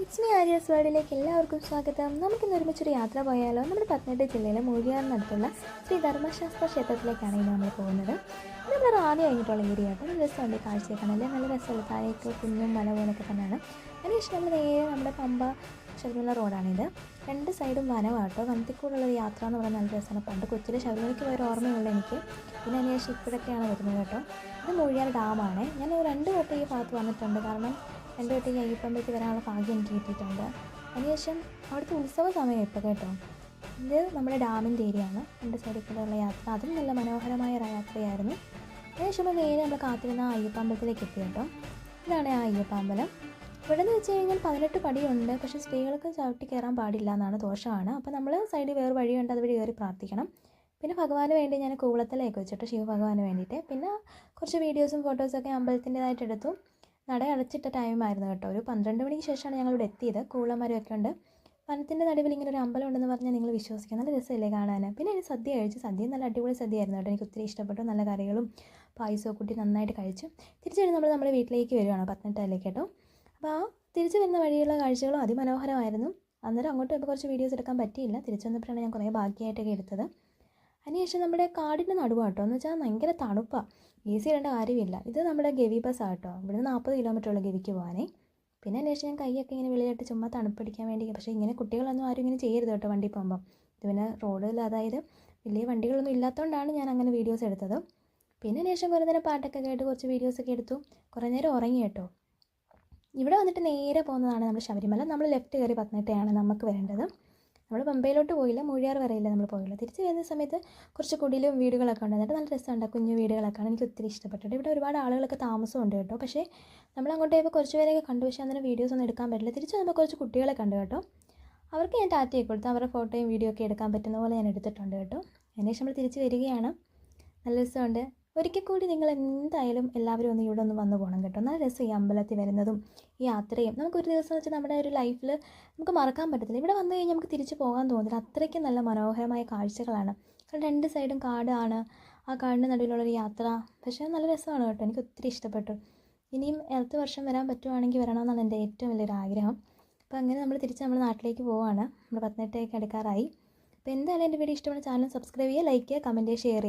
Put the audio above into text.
It's me Aryas വേൾഡിലേക്ക് എല്ലാവർക്കും സ്വാഗതം. നമുക്കിന്ന് ഒരുമിച്ചൊരു യാത്ര പോയാലോ? നമ്മുടെ പത്തനംതിട്ട ജില്ലയിലെ മൂഴിയാറിനടുത്തുള്ള ശ്രീ ധർമ്മശാസ്ത്ര ക്ഷേത്രത്തിലേക്കാണ് ഇന്ന് നമ്മൾ പോകുന്നത്. ഇത് നമ്മുടെ റാണി കഴിഞ്ഞിട്ടുള്ള ഏരിയ ആയിട്ട് നല്ല രസമുണ്ട്, കാഴ്ചയൊക്കെ നല്ല രസമുള്ള താഴേക്ക് കുഞ്ഞും മല പോലൊക്കെ തന്നെയാണ്. അതിനുശേഷം നമ്മൾ നേരെ നമ്മുടെ പമ്പ ശബരിമല റോഡാണിത്. രണ്ട് സൈഡും വനമാട്ടോ. വനത്തിൽക്കൂടുള്ള യാത്ര എന്ന് പറഞ്ഞാൽ നല്ല രസമാണ്. പണ്ട് കൊച്ചിലെ ശബരിമലയ്ക്ക് പോയ ഓർമ്മയുള്ള എനിക്ക്. പിന്നെ അതിനുശേഷം ഇപ്പോഴൊക്കെയാണ് വരുന്നത് കേട്ടോ. ഇത് മൂഴിയാർ ഡാമാണ്. ഞാൻ 2 വട്ടം ഈ ഭാഗത്ത് വന്നിട്ടുണ്ട്. കാരണം 2 വട്ടം ഈ അയ്യപ്പമ്പലത്തിൽ വരാനുള്ള ഭാഗ്യം എനിക്ക് കിട്ടിയിട്ടുണ്ട്. അതിനുശേഷം അവിടുത്തെ ഉത്സവ സമയം ഇപ്പോൾ കേട്ടോ. ഇത് നമ്മുടെ ഡാമിൻ്റെ ഏരിയയാണ്. 2 സൈഡിൽ കൂടെയുള്ള യാത്ര, അതും നല്ല മനോഹരമായ യാത്രയായിരുന്നു. അതിനുശേഷം നേരെ നമ്മൾ കാത്തിരുന്ന അയ്യപ്പമ്പലത്തിലേക്ക് എത്തി കേട്ടോ. ഇതാണ് ആ അയ്യപ്പമ്പലം. ഇവിടെ നിന്ന് വെച്ച് കഴിഞ്ഞാൽ 18 പടിയുണ്ട്. പക്ഷേ സ്ത്രീകൾക്ക് ചവിട്ടി കയറാൻ പാടില്ല എന്നാണ്, ദോഷമാണ്. അപ്പോൾ നമ്മൾ സൈഡിൽ വേറെ വഴിയുണ്ട്, അതുവഴി കയറി പ്രാർത്ഥിക്കണം. പിന്നെ ഭഗവാന് വേണ്ടി ഞാൻ കൂവളത്തിലേക്ക് വെച്ചിട്ട് ശിവഭഗവാന് വേണ്ടിയിട്ട് പിന്നെ കുറച്ച് വീഡിയോസും ഫോട്ടോസൊക്കെ അമ്പലത്തിൻ്റെതായിട്ട് എടുത്തു. നട അടച്ചിട്ട ടൈമായിരുന്നു കേട്ടോ. ഒരു 12 മണിക്ക് ശേഷമാണ് ഞങ്ങളിവിടെ എത്തിയത്. കൂളമരമൊക്കെ ഉണ്ട്. വനത്തിൻ്റെ നടുവിൽ ഇങ്ങനെ ഒരു അമ്പലം ഉണ്ടെന്ന് പറഞ്ഞാൽ നിങ്ങൾ വിശ്വസിക്കുക. നല്ല രസമല്ലേ കാണാൻ. പിന്നെ എനിക്ക് സദ്യ കഴിച്ചു. സദ്യ നല്ല അടിപൊളി സദ്യയായിരുന്നു കേട്ടോ. എനിക്ക് ഒത്തിരി ഇഷ്ടപ്പെട്ടു. നല്ല കറികളും പായസവും കൂട്ടി നന്നായിട്ട് കഴിച്ചു. തിരിച്ചു വരുമ്പോൾ നമ്മൾ നമ്മുടെ വീട്ടിലേക്ക് വരികയാണ്, പത്തനംതിട്ടയിലേക്ക് കേട്ടോ. അപ്പോൾ ആ തിരിച്ചു വരുന്ന വഴിയുള്ള കാഴ്ചകളും അതിമനോഹരമായിരുന്നു. അന്നേരം അങ്ങോട്ട് ഇപ്പോൾ കുറച്ച് വീഡിയോസ് എടുക്കാൻ പറ്റിയില്ല. തിരിച്ചു വന്നപ്പോഴാണ് ഞാൻ കുറേ ബാക്കിയായിട്ടൊക്കെ എടുത്തത്. അതിനുശേഷം നമ്മുടെ കാടിൻ്റെ നടുവാട്ടോ. എന്ന് വെച്ചാൽ ഭയങ്കര തണുപ്പാണ്. AC ഇടേണ്ട കാര്യമില്ല. ഇത് നമ്മുടെ ഗവി ബസ്സാണ് കേട്ടോ. ഇവിടുന്ന് 40 കിലോമീറ്ററുള്ള ഗവിക്ക് പോകാനേ. പിന്നെ അതിനുശേഷം ഞാൻ കൈയൊക്കെ ഇങ്ങനെ വെളിയിലിട്ട് ചുമ്മാ തണുപ്പടിക്കാൻ വേണ്ടി. പക്ഷേ ഇങ്ങനെ കുട്ടികളൊന്നും ആരും ഇങ്ങനെ ചെയ്യരുത് കേട്ടോ വണ്ടി പോകുമ്പം. ഇത് പിന്നെ റോഡിൽ, അതായത് വലിയ വണ്ടികളൊന്നും ഇല്ലാത്തതുകൊണ്ടാണ് ഞാൻ അങ്ങനെ വീഡിയോസ് എടുത്തത്. പിന്നെ അതിനുശേഷം കുറേ നേരം പാട്ടൊക്കെ കേട്ട് കുറച്ച് വീഡിയോസൊക്കെ എടുത്തു. കുറേ നേരം ഉറങ്ങി കേട്ടോ. ഇവിടെ വന്നിട്ട് നേരെ പോകുന്നതാണ് നമ്മൾ ശബരിമല. നമ്മൾ ലെഫ്റ്റ് കയറി പത്തനംതിട്ടയാണ് നമുക്ക് വരേണ്ടത്. നമ്മൾ പമ്പയിലോട്ട് പോയില്ല, മൂഴിയാർ വരെയില്ല നമ്മൾ പോയില്ല. തിരിച്ച് വരുന്ന സമയത്ത് കുറച്ച് കുടിലും വീടുകളൊക്കെ ഉണ്ട്. എന്നിട്ട് നല്ല രസമുണ്ട്. കുഞ്ഞു വീടുകളൊക്കെയാണ്. എനിക്ക് ഒത്തിരി ഇഷ്ടപ്പെട്ടിട്ട്. ഇവിടെ ഒരുപാട് ആളുകളൊക്കെ താമസമുണ്ട് കേട്ടോ. പക്ഷേ നമ്മൾ അങ്ങോട്ട് പോയപ്പോൾ കുറച്ച് പേരെയൊക്കെ കണ്ടു. പക്ഷേ അന്നേരം വീഡിയോസ് ഒന്നും എടുക്കാൻ പറ്റില്ല. തിരിച്ച് വന്നപ്പോൾ കുറച്ച് കുട്ടികളെ കണ്ടു കേട്ടോ. അവർക്ക് ഞാൻ ടാറ്റയൊക്കെ കൊടുത്തു. അവരുടെ ഫോട്ടോയും വീഡിയോ ഒക്കെ എടുക്കാൻ പറ്റുന്ന പോലെ ഞാൻ എടുത്തിട്ടുണ്ട് കേട്ടോ. അതിനുശേഷം നമ്മൾ തിരിച്ച് വരികയാണ്. നല്ല രസമുണ്ട്. ഒരിക്കൽ കൂടി നിങ്ങൾ എന്തായാലും എല്ലാവരും ഒന്ന് ഇവിടെ ഒന്ന് വന്ന് പോകണം കേട്ടോ. നല്ല രസം ഈ അമ്പലത്തിൽ വരുന്നതും ഈ യാത്രയും. നമുക്കൊരു ദിവസം വെച്ചാൽ നമ്മുടെ ഒരു ലൈഫിൽ നമുക്ക് മറക്കാൻ പറ്റത്തില്ല. ഇവിടെ വന്നു കഴിഞ്ഞാൽ നമുക്ക് തിരിച്ച് പോകാൻ തോന്നില്ല. അത്രയ്ക്കും നല്ല മനോഹരമായ കാഴ്ചകളാണ്. കാരണം 2 സൈഡും കാടാണ്. ആ കാടിൻ്റെ നടുവിലുള്ളൊരു യാത്ര. പക്ഷേ നല്ല രസമാണ് കേട്ടോ. എനിക്ക് ഒത്തിരി ഇഷ്ടപ്പെട്ടു. ഇനിയും അടുത്ത വർഷം വരാൻ പറ്റുവാണെങ്കിൽ വരണമെന്നാണ് എൻ്റെ ഏറ്റവും വലിയൊരു ആഗ്രഹം. അപ്പോൾ അങ്ങനെ നമ്മൾ തിരിച്ച് നമ്മുടെ നാട്ടിലേക്ക് പോവുകയാണ്. നമ്മൾ പത്തനംതിട്ടയ്ക്ക് അടുക്കാറായി. അപ്പോൾ എന്തായാലും എൻ്റെ വീഡിയോ ഇഷ്ടപ്പെടുന്ന ചാനൽ സബ്സ്ക്രൈബ് ചെയ്യുക, ലൈക്ക് ചെയ്യുക, കമൻറ്റ് ചെയ്യുക, ഷെയർ ചെയ്യുക.